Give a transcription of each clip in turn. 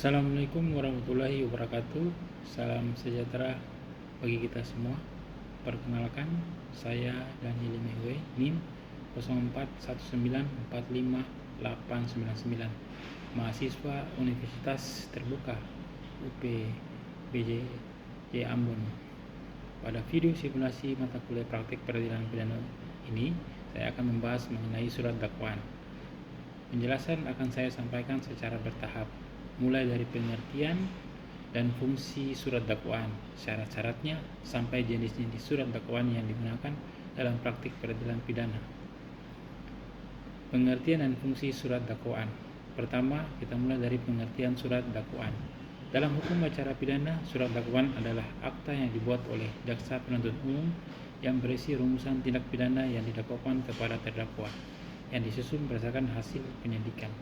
Assalamualaikum warahmatullahi wabarakatuh. Salam sejahtera bagi kita semua. Perkenalkan, saya Daniel Mehwe, NIM 0419458899, mahasiswa Universitas Terbuka UPBJ Ambon. Pada video simulasi mata kuliah praktik peradilan pidana ini, saya akan membahas mengenai surat dakwaan. Penjelasan akan saya sampaikan secara bertahap, mulai dari pengertian dan fungsi surat dakwaan, syarat-syaratnya, sampai jenis-jenis surat dakwaan yang digunakan dalam praktik peradilan pidana. Pengertian dan fungsi surat dakwaan. Pertama, kita mulai dari pengertian surat dakwaan. Dalam hukum acara pidana, surat dakwaan adalah akta yang dibuat oleh jaksa penuntut umum yang berisi rumusan tindak pidana yang didakwakan kepada terdakwa, yang disusun berdasarkan hasil penyidikan.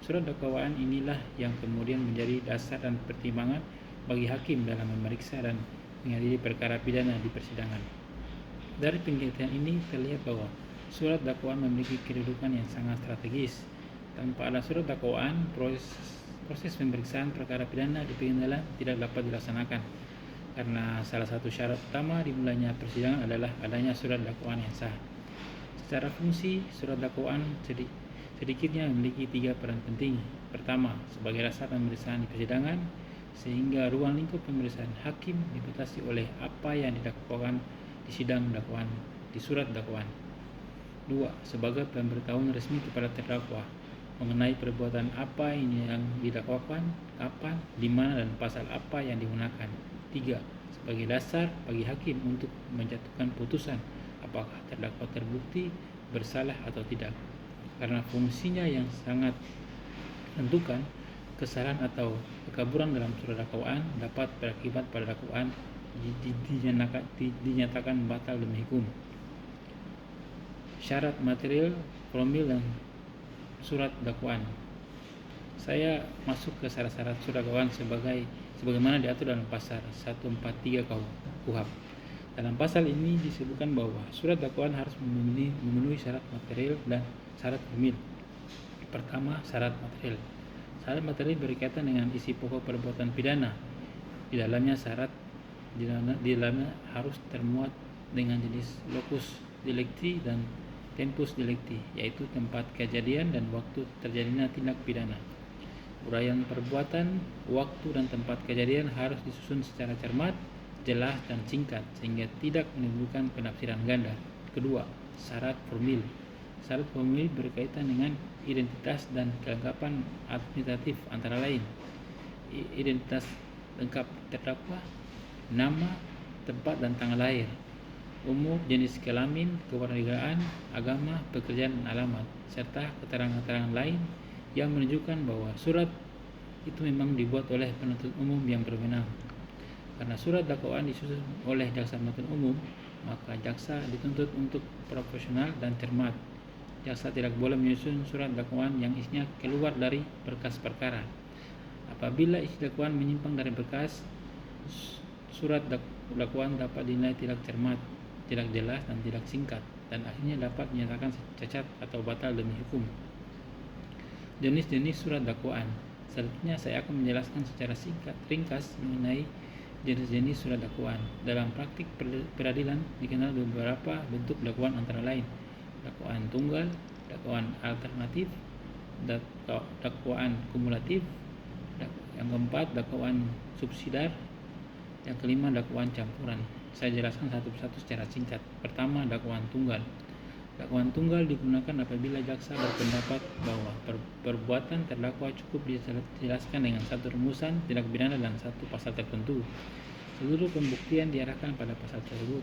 Surat dakwaan inilah yang kemudian menjadi dasar dan pertimbangan bagi hakim dalam memeriksa dan mengadili perkara pidana di persidangan. Dari pengertian ini terlihat bahwa surat dakwaan memiliki kedudukan yang sangat strategis. Tanpa ada surat dakwaan, proses pemeriksaan perkara pidana di pengadilan tidak dapat dilaksanakan, karena salah satu syarat utama dimulainya persidangan adalah adanya surat dakwaan yang sah. Secara fungsi, surat dakwaan sedikitnya memiliki 3 peran penting. Pertama, sebagai dasar pemeriksaan di persidangan, sehingga ruang lingkup pemeriksaan hakim dibatasi oleh apa yang didakwakan di sidang dakwaan di surat dakwaan. 2. Sebagai pemberitahuan resmi kepada terdakwa mengenai perbuatan apa ini yang didakwakan, kapan, di mana, dan pasal apa yang digunakan. 3. Sebagai dasar bagi hakim untuk menjatuhkan putusan apakah terdakwa terbukti bersalah atau tidak. Karena fungsinya yang sangat menentukan, kesalahan atau kekaburan dalam surat dakwaan dapat berakibat pada dakwaan dinyatakan batal demi hukum. Syarat material, formil, dan surat dakwaan. Saya masuk ke syarat-syarat surat dakwaan sebagaimana diatur dalam pasal 143 KUHP. Dalam pasal ini disebutkan bahwa surat dakwaan harus memenuhi syarat material dan syarat formil. Pertama, syarat material. Syarat material berkaitan dengan isi pokok perbuatan pidana. Di dalamnya harus termuat dengan jenis locus delicti dan tempus delicti, yaitu tempat kejadian dan waktu terjadinya tindak pidana. Uraian perbuatan, waktu, dan tempat kejadian harus disusun secara cermat, jelas, dan singkat, sehingga tidak menimbulkan penafsiran ganda. Kedua, syarat formil. Syarat formil berkaitan dengan identitas dan kelengkapan administratif, antara lain identitas lengkap terdakwa, nama, tempat dan tanggal lahir, umur, jenis kelamin, kewarganegaraan, agama, pekerjaan, dan alamat, serta keterangan-keterangan lain yang menunjukkan bahwa surat itu memang dibuat oleh penuntut umum yang berwenang. Karena surat dakwaan disusun oleh jaksa penuntut umum, maka jaksa dituntut untuk profesional dan cermat. Jaksa tidak boleh menyusun surat dakwaan yang isinya keluar dari berkas perkara. Apabila isi dakwaan menyimpang dari berkas, surat dakwaan dapat dinilai tidak cermat, tidak jelas, dan tidak singkat, dan akhirnya dapat dinyatakan cacat atau batal demi hukum. Jenis-jenis surat dakwaan. Selanjutnya saya akan menjelaskan secara ringkas mengenai jenis-jenis surat dakwaan. Dalam praktik peradilan dikenal beberapa bentuk dakwaan, antara lain dakwaan tunggal, dakwaan alternatif, dakwaan kumulatif, yang keempat dakwaan subsidiar, yang kelima dakwaan campuran. Saya jelaskan satu persatu secara singkat. Pertama, dakwaan tunggal. Dakwaan tunggal digunakan apabila jaksa berpendapat bahwa perbuatan terdakwa cukup dijelaskan dengan satu rumusan tindak pidana dan satu pasal tertentu. Seluruh pembuktian diarahkan pada pasal tersebut.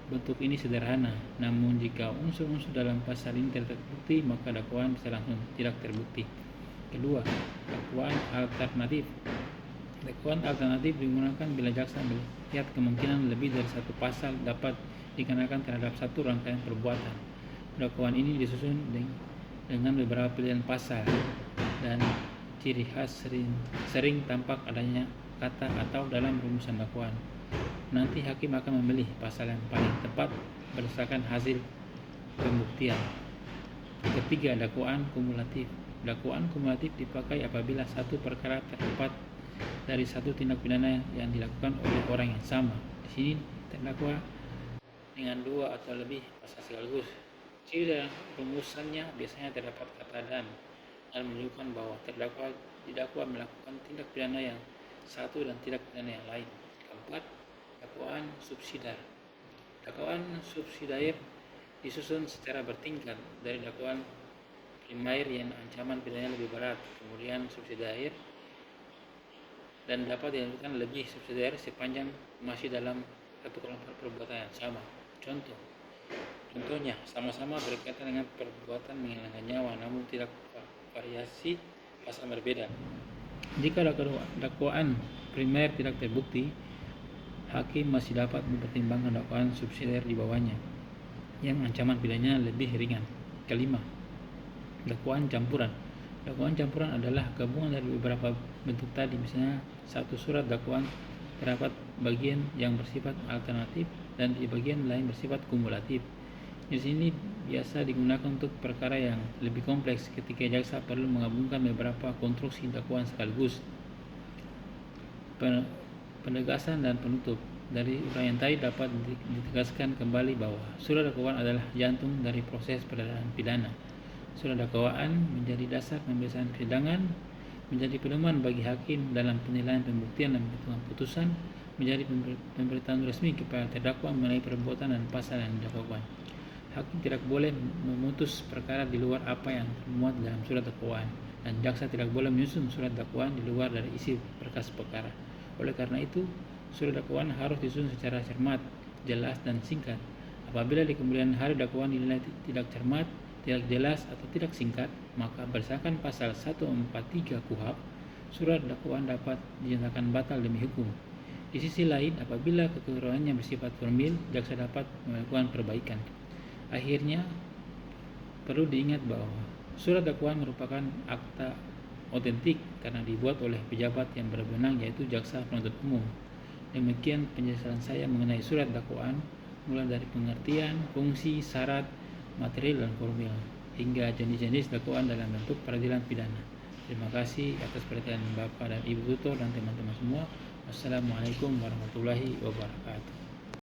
Bentuk ini sederhana, namun jika unsur-unsur dalam pasal ini tidak terbukti, maka dakwaan bisa langsung tidak terbukti. Kedua, dakwaan alternatif. Dakwaan alternatif digunakan bila jaksa melihat kemungkinan lebih dari satu pasal dapat dikenakan terhadap satu rangkaian perbuatan. Dakwaan ini disusun dengan beberapa pilihan pasal, dan ciri khas sering tampak adanya kata atau dalam rumusan dakwaan. Nanti hakim akan memilih pasal yang paling tepat berdasarkan hasil pembuktian. Ketiga, dakwaan kumulatif. Dakwaan kumulatif dipakai apabila satu perkara terdapat dari satu tindak pidana yang dilakukan oleh orang yang sama. Di sini terdakwa dengan dua atau lebih pasal sekaligus. Ciri dalam rumusannya biasanya terdapat kata dan menunjukkan bahwa terdakwa didakwa melakukan tindak pidana yang satu dan tindak pidana yang lain. Keempat, dakwaan subsidiar. Dakwaan subsidiar disusun secara bertingkat dari dakwaan primer yang ancaman pidananya lebih berat, kemudian subsidiar, dan dapat dilakukan lebih subsidiar sepanjang masih dalam satu kelompok perbuatan yang sama. Contohnya sama-sama berkaitan dengan perbuatan menghilangkan nyawa, namun tidak variasi pasal berbeda. Jika dakwaan primer tidak terbukti, hakim masih dapat mempertimbangkan dakwaan subsidiar di bawahnya yang ancaman pidananya lebih ringan. Kelima, dakwaan campuran. Dakwaan campuran adalah gabungan dari beberapa bentuk tadi. Misalnya, satu surat dakwaan terdapat bagian yang bersifat alternatif dan di bagian lain bersifat kumulatif. Di sini biasa digunakan untuk perkara yang lebih kompleks ketika jaksa perlu menggabungkan beberapa konstruksi dakwaan sekaligus. Penegasan dan penutup. Dari uraian tadi dapat ditegaskan kembali bahwa surat dakwaan adalah jantung dari proses peradilan pidana. Surat dakwaan menjadi dasar pemeriksaan persidangan, menjadi pedoman bagi hakim dalam penilaian pembuktian dan penentuan putusan, menjadi pemberitahuan resmi kepada terdakwa mengenai perbuatan dan pasal yang didakwakan. Hakim tidak boleh memutus perkara di luar apa yang termuat dalam surat dakwaan, dan jaksa tidak boleh menyusun surat dakwaan di luar dari isi berkas perkara. Oleh karena itu, surat dakwaan harus disusun secara cermat, jelas, dan singkat. Apabila di kemudian hari dakwaan dinilai tidak cermat, tidak jelas, atau tidak singkat, maka berdasarkan pasal 143 KUHP, surat dakwaan dapat dinyatakan batal demi hukum. Di sisi lain, apabila kekurangannya bersifat formil, jaksa dapat melakukan perbaikan. Akhirnya, perlu diingat bahwa surat dakwaan merupakan akta otentik karena dibuat oleh pejabat yang berwenang, yaitu jaksa penuntut umum. Demikian penjelasan saya mengenai surat dakwaan, mulai dari pengertian, fungsi, syarat, material, dan formil, hingga jenis-jenis dakwaan dalam bentuk peradilan pidana. Terima kasih atas perhatian Bapak dan Ibu tutor dan teman-teman semua. Wassalamualaikum warahmatullahi wabarakatuh.